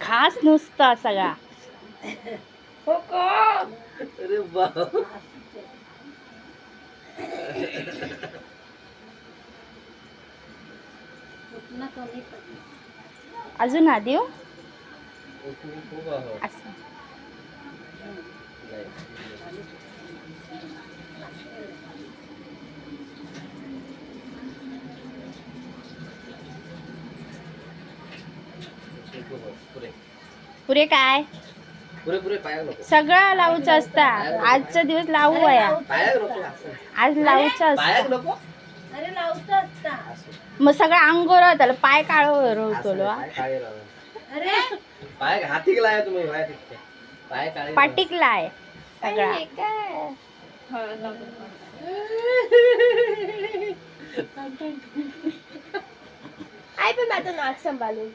खास नुसता सगळा. अरे बाप. अजून आधी हो असं. पुरे काय सगळं लावूचं असता. आजचा दिवस लावू वया. आज लावूचं असता. मग सगळं अंगोर त्याला पाय काळ होतो. पाटिकलाय सगळा. आई पण माझं नाक सांभाळून